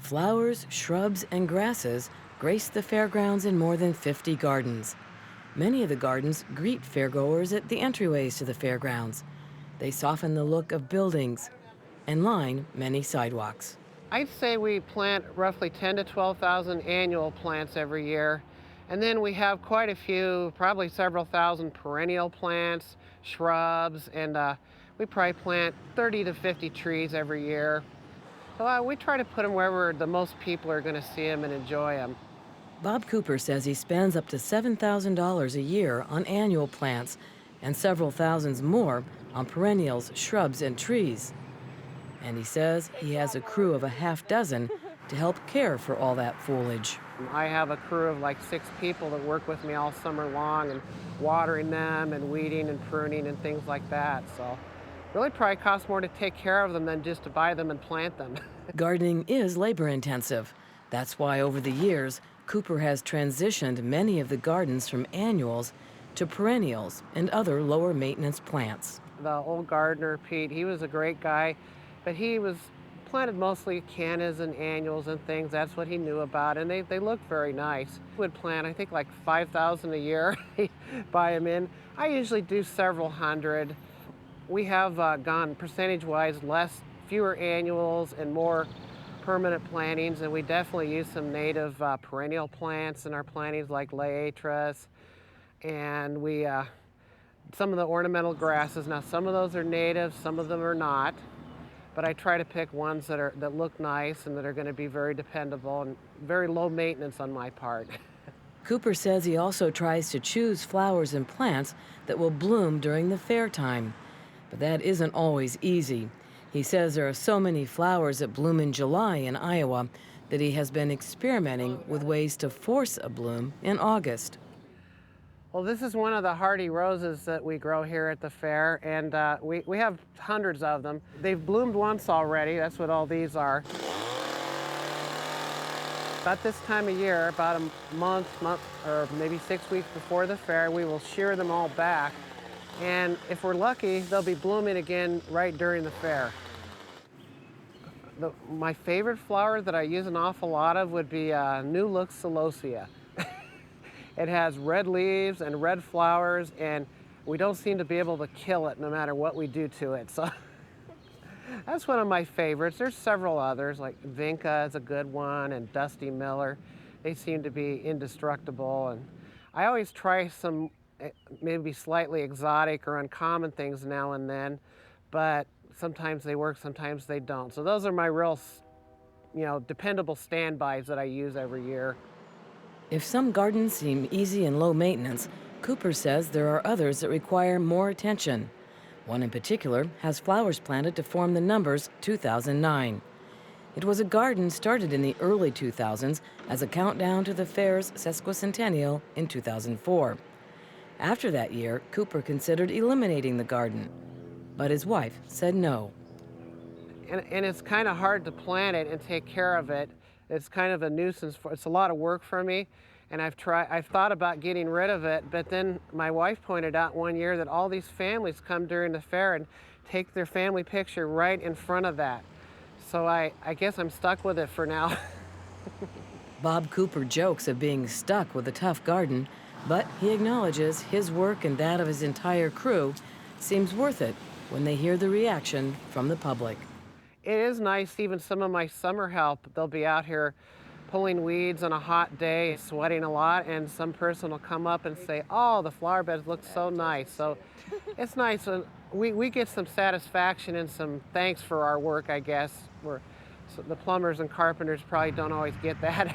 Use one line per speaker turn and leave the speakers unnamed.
Flowers, shrubs, and grasses grace the fairgrounds in more than 50 gardens. Many of the gardens greet fairgoers at the entryways to the fairgrounds. They soften the look of buildings and line many sidewalks.
I'd say we plant roughly 10 to 12,000 annual plants every year. And then we have quite a few, probably several thousand perennial plants, shrubs, and we probably plant 30 to 50 trees every year. So we try to put them wherever the most people are going to see them and enjoy them.
Bob Cooper says he spends up to $7,000 a year on annual plants and several thousands more on perennials, shrubs, and trees. And he says he has a crew of a half dozen to help care for all that foliage.
I have a crew of like 6 people that work with me all summer long and watering them and weeding and pruning and things like that. So really probably costs more to take care of them than just to buy them and plant them.
Gardening is labor intensive. That's why over the years, Cooper has transitioned many of the gardens from annuals to perennials and other lower maintenance plants.
The old gardener, Pete, he was a great guy, but he was planted mostly cannas and annuals and things. That's what he knew about, and they looked very nice. He would plant, I think, like 5,000 a year, buy them in. I usually do several hundred. We have gone percentage-wise fewer annuals and more permanent plantings, and we definitely use some native perennial plants in our plantings like laetris, and some of the ornamental grasses. Now some of those are native, some of them are not, but I try to pick ones that look nice and that are going to be very dependable and very low maintenance on my part.
Cooper says he also tries to choose flowers and plants that will bloom during the fair time, but that isn't always easy. He says there are so many flowers that bloom in July in Iowa that he has been experimenting with ways to force a bloom in August.
Well, this is one of the hardy roses that we grow here at the fair, and we have hundreds of them. They've bloomed once already. That's what all these are. About this time of year, about a month, or maybe 6 weeks before the fair, we will shear them all back. And if we're lucky, they'll be blooming again right during the fair. My favorite flower that I use an awful lot of would be New Look celosia. It has red leaves and red flowers, and we don't seem to be able to kill it no matter what we do to it. So that's one of my favorites. There's several others, like Vinca is a good one, and Dusty Miller. They seem to be indestructible. And I always try some maybe slightly exotic or uncommon things now and then, but sometimes they work, sometimes they don't. So those are my real, dependable standbys that I use every year.
If some gardens seem easy and low maintenance, Cooper says there are others that require more attention. One in particular has flowers planted to form the numbers 2009. It was a garden started in the early 2000s as a countdown to the fair's sesquicentennial in 2004. After that year, Cooper considered eliminating the garden, but his wife said no.
And it's kind of hard to plant it and take care of it. It's kind of a nuisance. It's a lot of work for me, and I've thought about getting rid of it, but then my wife pointed out one year that all these families come during the fair and take their family picture right in front of that. So I guess I'm stuck with it for now.
Bob Cooper jokes of being stuck with a tough garden, but he acknowledges his work and that of his entire crew seems worth it when they hear the reaction from the public.
It is nice, even some of my summer help, they'll be out here pulling weeds on a hot day, sweating a lot, and some person will come up and say, "Oh, the flower beds look so nice." So it's nice. We get some satisfaction and some thanks for our work, I guess. So the plumbers and carpenters probably don't always get that.